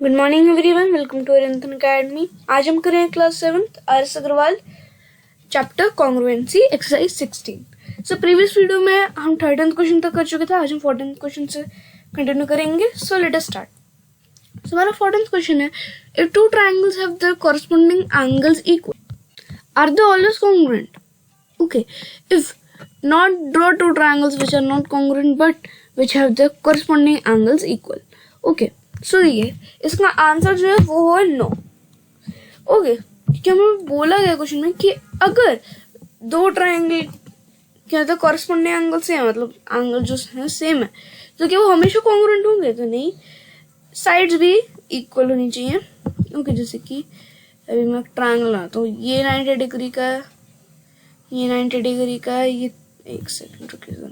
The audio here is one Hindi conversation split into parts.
Good morning everyone, welcome to Arihant academy. आज हम करें class 7th R S. Agarwal chapter congruency exercise 16। So previous video में हम 13th क्वेश्चन तक कर चुके थे। आज हम 14th क्वेश्चन से कंटिन्यू करेंगे। So let us start. सो हमारा 14th क्वेश्चन है, if two triangles have the corresponding angles equal are they always congruent? Okay, if not draw two triangles which are not congruent but which have the corresponding angles equal. Okay, so ये इसका आंसर जो है वो है नो। ओके, क्या हमें बोला गया क्वेश्चन में कि अगर दो ट्रायंगल क्या होता है कॉरस्पॉन्डिंग एंगल सेम, मतलब एंगल जो है सेम है, तो क्या वो हमेशा कॉन्ग्रुएंट होंगे? तो नहीं, साइड्स भी इक्वल होनी चाहिए। ओके, जैसे कि अभी मैं ट्रायंगल बनाता हूँ, ये 90 डिग्री का है, ये 90 डिग्री का है, ये एक सेकंड रुकिए जरा।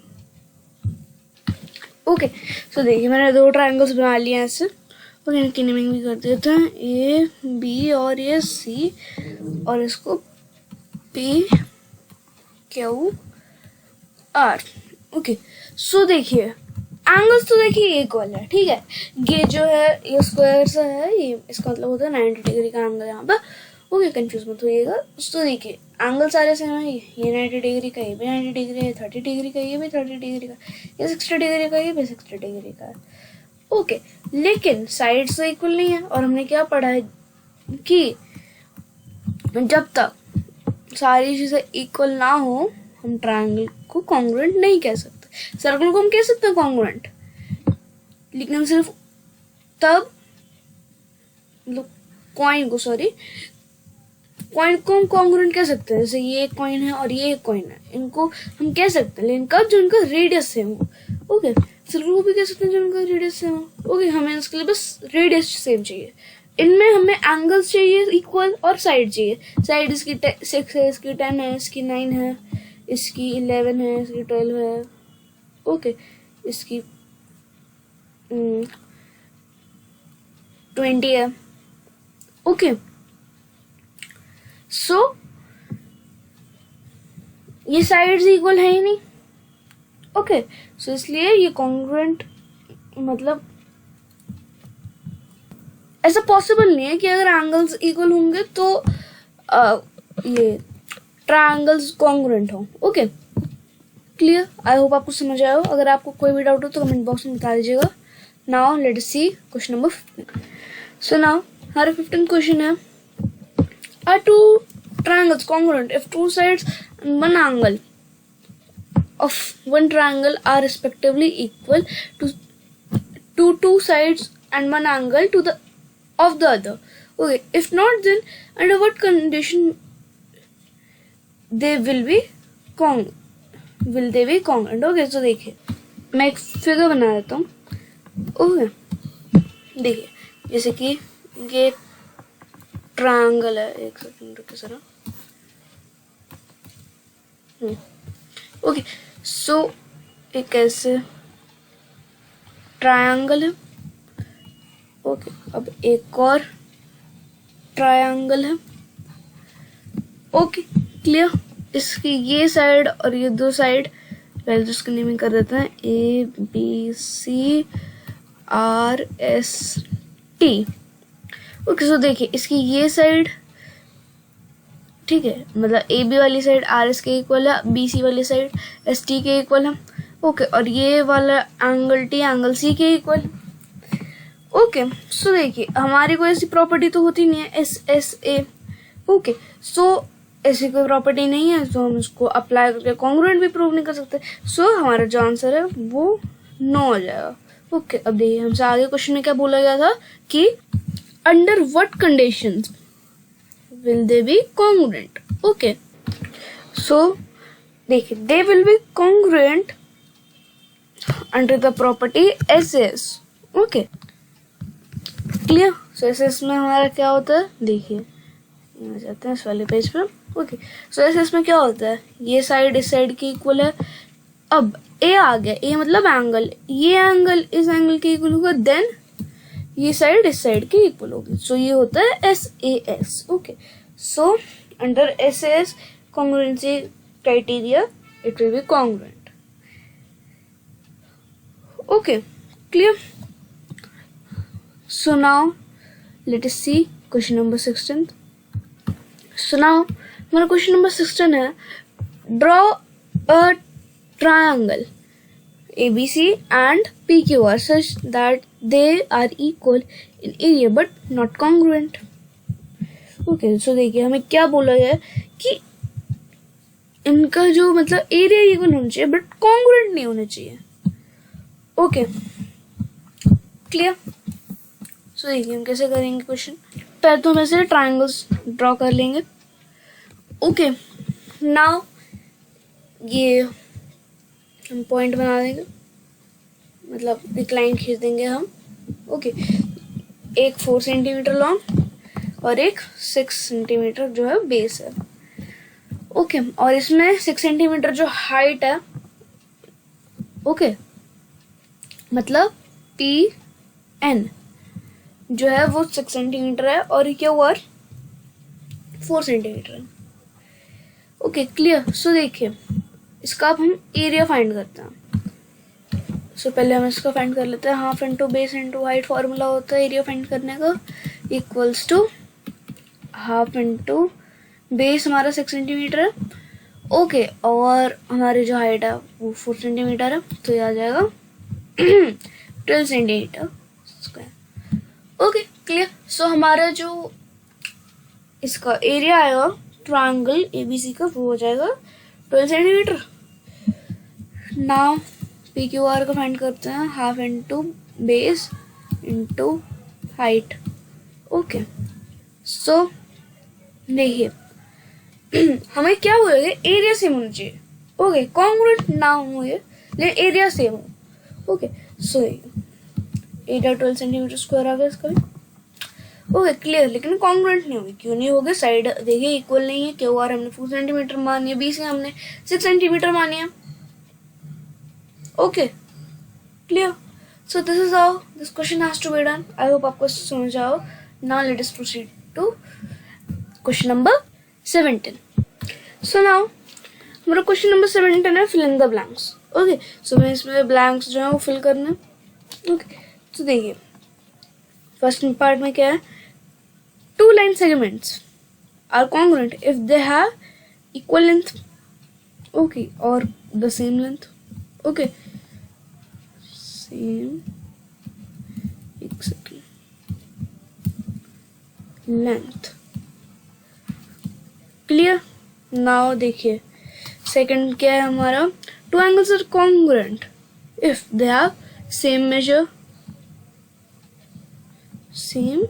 ओके, सो देखिए मैंने दो ट्रायंगल्स बना लिए हैं ऐसे। ओके, इनकी नेमिंग भी कर देते हैं, ए बी और ये सी, और इसको P Q R. Okay, so देखिए एंगल्स तो देखिए इक्वल है, ठीक है। ये जो है ये स्क्वायर सा है, ये इसका मतलब होता है 90 डिग्री का एंगल यहाँ पर। ओके, कंफ्यूज मत होइएगा। तो देखिए एंगल सारे सेम है, ये 90 डिग्री का, ये भी 90 डिग्री है, 30 डिग्री का, ये भी 30 डिग्री का, ये 60 डिग्री का, ये भी 60 डिग्री का है। ओके, लेकिन साइड्स तो इक्वल नहीं है। और हमने क्या पढ़ा है कि जब तक सारी चीजें इक्वल ना हो हम ट्रायंगल को कॉन्ग्रुएंट नहीं कह सकते। सर्कल को हम कह सकते हैं कॉन्ग्रुएंट, लेकिन हम सिर्फ तब कॉइन को हम कॉन्ग्रुएंट कह सकते हैं। जैसे ये एक कॉइन है और ये एक कॉइन है, इनको हम कह सकते हैं, लेकिन कब? जो इनका रेडियस सेम हो। ओके, सर्कल को भी कह सकते हैं जो इनका रेडियस सेम हो। ओके, हमें इसके लिए बस रेडियस सेम चाहिए। इनमें हमें एंगल्स चाहिए इक्वल और साइड चाहिए। साइड इसकी 6 है, इसकी 10 है, इसकी 9 है, इसकी 11 है, इसकी 12 है। ओके, इसकी 20 है। ओके, सो ये साइड्स इक्वल है ही नहीं। ओके, सो इसलिए ये कॉन्ग्रुएंट मतलब ऐसा पॉसिबल नहीं है कि अगर एंगल्स इक्वल होंगे तो ये ट्रायंगल्स कॉन्ग्रुएंट हो। Okay, clear? आई होप आपको समझ आया हो। अगर आपको कोई भी डाउट हो तो कमेंट बॉक्स में बता दीजिएगा। Now let us see question number 15। सो नाउ हमारा 15th क्वेश्चन है, are two triangles congruent if two sides and one angle of one triangle are respectively equal to two sides and one angle to the of the other? Okay, if not, then under what condition they will be congruent? Okay, so देखिए मैं एक फिगर बना देता हूँ। ओके, देखिए जैसे कि ये ट्रायंगल है, एक सेकंड रुकिए जरा। ओके, सो एक ऐसे ट्रायंगल है। ओके, अब एक और ट्रायंगल है। Okay, clear? इसकी ये साइड और ये दो साइड पहले तो इसकी नेमिंग कर देते हैं, A B C R S T. Okay, so देखिए इसकी ये साइड, ठीक है, मतलब ए बी वाली साइड आर एस के इक्वल है, बी सी वाली साइड एस टी के इक्वल है। ओके, और ये वाला एंगल टी एंगल सी के इक्वल है। ओके, सो देखिए हमारी कोई ऐसी प्रॉपर्टी तो होती नहीं है एस एस ए। ओके, सो ऐसी कोई प्रॉपर्टी नहीं है, तो हम इसको अप्लाई करके कॉन्ग्रुएंट भी प्रूव नहीं कर सकते। सो हमारा जो आंसर है वो नो हो जाएगा। ओके, अब देखिए हमसे आगे क्वेश्चन में क्या बोला गया था कि under what conditions will they be congruent? Okay, so देखिए they will be congruent under the property SS. Okay, clear? So SS में हमारा क्या होता है, देखिए यहाँ जाते हैं इस वाले पेज पे। ओके, सो SS में क्या होता है, ये साइड इस साइड की इक्वल है। अब A आ गया, A मतलब एंगल, ये एंगल इस एंगल के इक्वल होगा, देन ये साइड इस साइड के इक्वल होगी। सो ये होता है S A S. Okay, so under S S congruency criteria it will be congruent. Okay, clear? So now let us see question number 16. So now हमारा क्वेश्चन नंबर 16 है, draw a triangle ABC and PQR such that they are equal in area but not congruent. Okay so देखिए हमें क्या बोला गया कि इनका जो मतलब एरिया इक्वल होना चाहिए बट कॉन्ग्रुएंट नहीं होना चाहिए. Okay clear. सो देखिए हम कैसे करेंगे क्वेश्चन. पहले तो हम ऐसे ट्रायंगल्स ड्रॉ कर लेंगे. ओके नाउ ये हम पॉइंट बना देंगे, मतलब एक लाइन खींच देंगे हम. ओके एक 4 सेंटीमीटर लॉन्ग और एक 6 सेंटीमीटर जो है बेस है. ओके और इसमें 6 सेंटीमीटर जो हाइट है, ओके मतलब PN जो है वो 6 सेंटीमीटर है और ये ओवर 4 सेंटीमीटर है. Okay clear. सो देखिए इसका अब हम एरिया फाइंड करते हैं. सो पहले हम इसका फाइंड कर लेते हैं. Half into base into height formula होता है एरिया फाइंड करने का, equals to half into base हमारा 6 सेंटीमीटर है. ओके और हमारी जो हाइट है वो 4 सेंटीमीटर है, तो ये आ जाएगा 12 centimetre square. Okay clear. So हमारा जो इसका एरिया आएगा ट्रायंगल ABC का वो हो जाएगा 12 सेंटीमीटर. नाउ PQR का फाइंड करते हैं, half into base into height. Okay so देखिए हमें क्या बोलेंगे, एरिया सेम होना चाहिए. ओके कॉन्ग्रुएंट ना हो ये, लेकिन एरिया सेम हो. Okay so area 12 centimetre square आ गया इसका भी. Okay clear. लेकिन कॉन्ग्रुएंट नहीं होगी. क्यों नहीं होगी, साइड देखिए इक्वल नहीं है. क्यू आर हमने 4 सेंटीमीटर मानी है, BC हमने 6 सेंटीमीटर मानी है. Okay clear. So this is how this question has to be done. I hope आपको समझ आओ. Now let us proceed to question number 17. So now हमारा क्वेश्चन नंबर 17 है, fill in the blanks. Okay so मैं इसमें ब्लैंक्स जो है वो फिल करना है. ओके तो देखिए फर्स्ट पार्ट में क्या है, 2 line segments are congruent if they have equal length, okay, or the same length. Okay, same exactly length. Clear. now देखिए सेकंड क्या है हमारा, 2 angles are congruent if they have same measure, same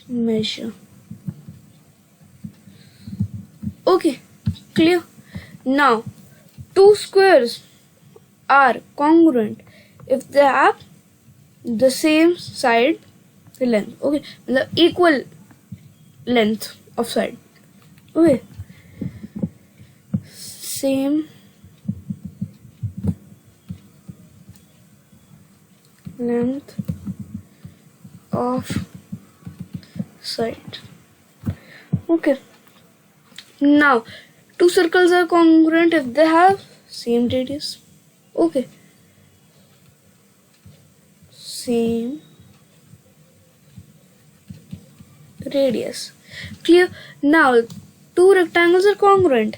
measure. Okay clear. now 2 squares are congruent if they have the same side length. Okay मतलब equal length of side. Okay same length of side. Okay now 2 circles are congruent if they have same radius. Okay same radius. Clear. now 2 rectangles are congruent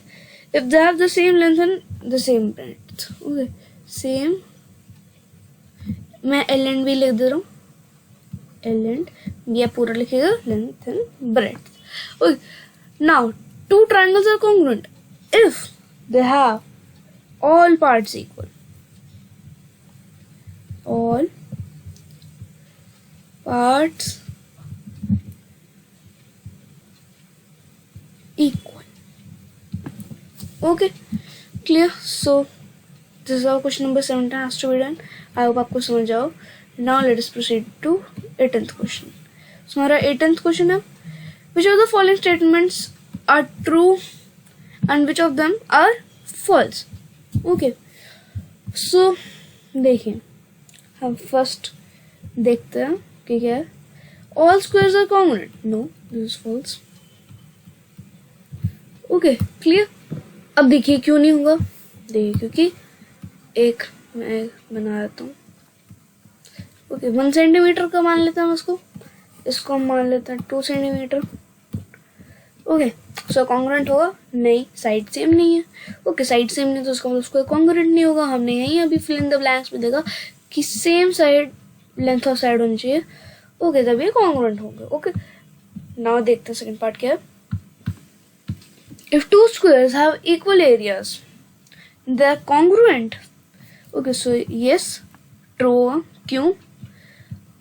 if they have the same length and the same breadth. Okay same, मैं L and B लिख दे रहा हूँ. L and B पूरा लिखेगा length and breadth. Okay now 2 triangles are congruent if they have all parts equal. All parts equal. Okay clear. so this is how question number 17 has to be done. I hope आपको समझ आओ. now let us proceed to 18th question. so हमारा 18th question है, which of the following statements are true and which of them are false. okay so देखिए हम फर्स्ट देखते हैं कि क्या है. all squares are congruent. no, this is false. okay clear. अब देखिए क्यों नहीं होगा, देखिए क्योंकि एक मैं बना देता हूँ. ओके 1 सेंटीमीटर का मान लेते हैं हम उसको. इसको हम मान लेते हैं 2 सेंटीमीटर। ओके, सो कॉन्ग्रुएंट होगा? नहीं, साइड सेम नहीं है। ओके, साइड सेम नहीं तो उसका मतलब उसको कॉन्ग्रुएंट नहीं होगा। हमने यहीं अभी फिल इन द ब्लैंक्स में देखा कि same side length of side होनी चाहिए। ओके, तभी कॉन्ग्रुएंट होंगे। ओके, नाउ देखते हैं सेकंड पार्ट क्या है। If two squares have equal areas they are congruent. Okay, so yes, true होगा। क्यों?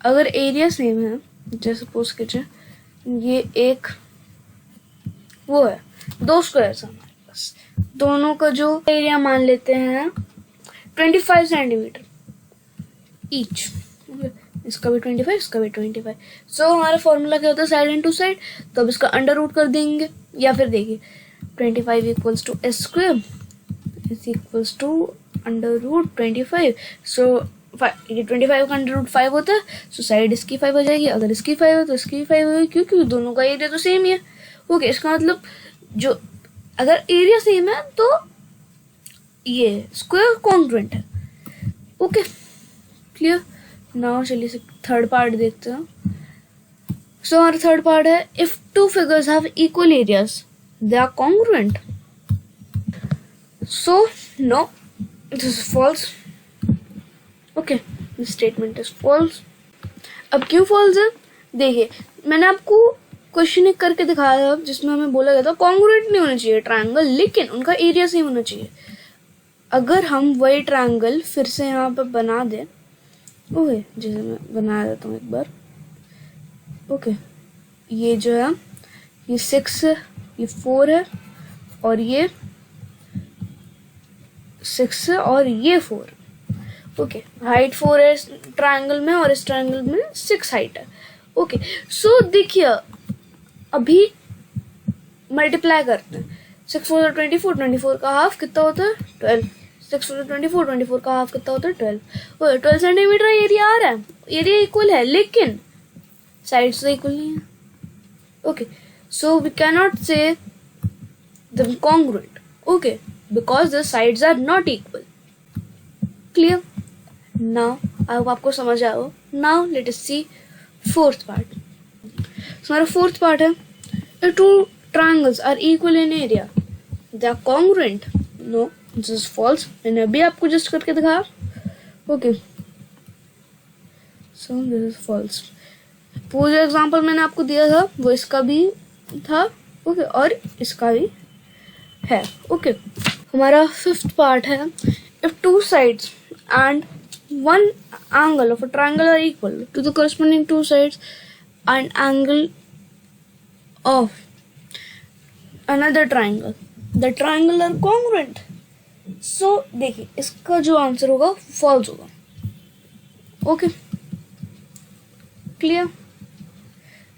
अगर एरिया सेम है, जैसे सपोज कीजिए ये एक वो है, 2 स्क्वायर्स हमारे पास, दोनों का जो एरिया मान लेते हैं 25 सेंटीमीटर ईच। इसका भी 25, इसका भी 25। सो हमारा फॉर्मूला क्या होता है? Side into side. तो अब इसका अंडर रूट कर देंगे, या फिर देखिए 25 equals to S square is equals to under root 25। सो ये 25 का अंडर रूट 5 होता है। सो साइड इसकी 5 हो जाएगी। अगर इसकी 5 है तो इसकी भी 5 होगी, क्योंकि दोनों का एरिया तो सेम ही है। ओके, इसका मतलब जो अगर एरिया सेम है तो ये स्क्वायर कॉन्ग्रुएंट है। Okay, clear? नाउ चलिए थर्ड पार्ट देखते हैं। सो हमारा थर्ड पार्ट है, if two figures have equal areas they are congruent. So no, this is false. Okay, this statement is false. अब क्यों फॉल्स है? देखिए, मैंने आपको क्वेश्चन एक करके दिखाया था जिसमें हमें बोला गया था कॉन्ग्रुएंट नहीं होना चाहिए ट्रायंगल, लेकिन उनका एरिया सेम होना चाहिए। अगर हम वही ट्रायंगल फिर से यहाँ पर बना दें, ओके, जैसे मैं बना देता हूँ एक बार। ओके, ये जो है ये 6 है, ये 4 है, और ये 6 है, और ये 4। ओके, हाइट 4 है इस ट्रायंगल में, और इस ट्रायंगल में 6 हाइट है। ओके, सो देखिए अभी मल्टीप्लाई करते हैं। 6 4 24, 24 का हाफ कितना होता है? 12। 6 4 24, 24 का हाफ कितना होता है? 12। 12 सेंटीमीटर एरिया आ रहा है, एरिया इक्वल है, लेकिन साइड्स तो इक्वल नहीं है। Okay, so we can not say them congruent, okay, because the sides are not equal. Clear? Now I hope आपको समझ आया हो। Now let us see fourth part. So हमारा fourth part है, if two triangles are equal in area they are congruent. No, this is false. मैंने अभी आपको just करके दिखाया। Okay, so this is false. वो जो एग्जाम्पल मैंने आपको दिया था वो इसका भी था। ओके, और इसका भी है। ओके, हमारा फिफ्थ पार्ट है, if two sides and one angle of a triangle are equal to the corresponding two sides and angle of another triangle, the triangle are congruent. So देखिए इसका जो आंसर होगा फॉल्स होगा। Okay, clear?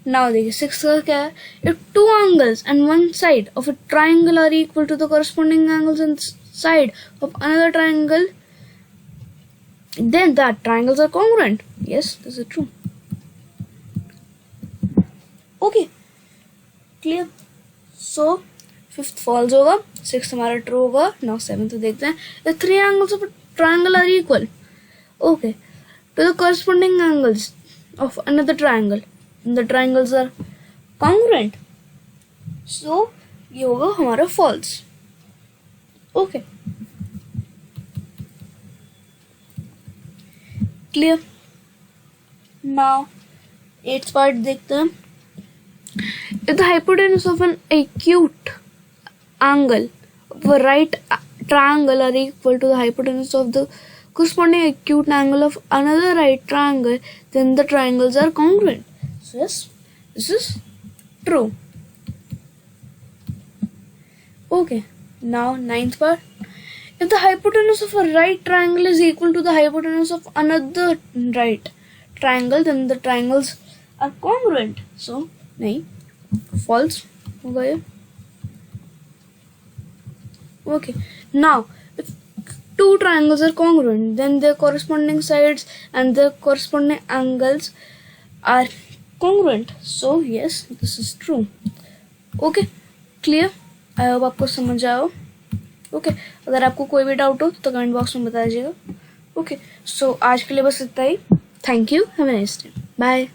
नाउ देखिए 6 का क्या है, if two angles and one side of a triangle are equal to the corresponding angles and side of another triangle, then that triangles are congruent. Yes, this is true. Okay, clear? So fifth false होगा, sixth हमारा true होगा। now seventh देखते हैं, the three angles of a triangle are equal, okay, to the corresponding angles of another triangle, the triangles are congruent. So ये होगा हमारा false. Okay, clear? now eighth part देखते हैं, if the hypotenuse of an acute angle of a right triangle are equal to the hypotenuse of the corresponding acute angle of another right triangle, then the triangles are congruent. So yes, this is true. Okay, now ninth part, if the hypotenuse of a right triangle is equal to the hypotenuse of another right triangle, then the triangles are congruent. So नहीं, false होगा ये। Okay, now if two triangles are congruent, then their corresponding sides and their corresponding angles are congruent. So yes, this is true. Okay, clear? I hope आपको समझ आया हो। ओके, अगर आपको कोई भी डाउट हो तो कमेंट बॉक्स में बता दीजिएगा। ओके, सो आज के लिए बस इतना ही। Thank you, have a nice day, bye.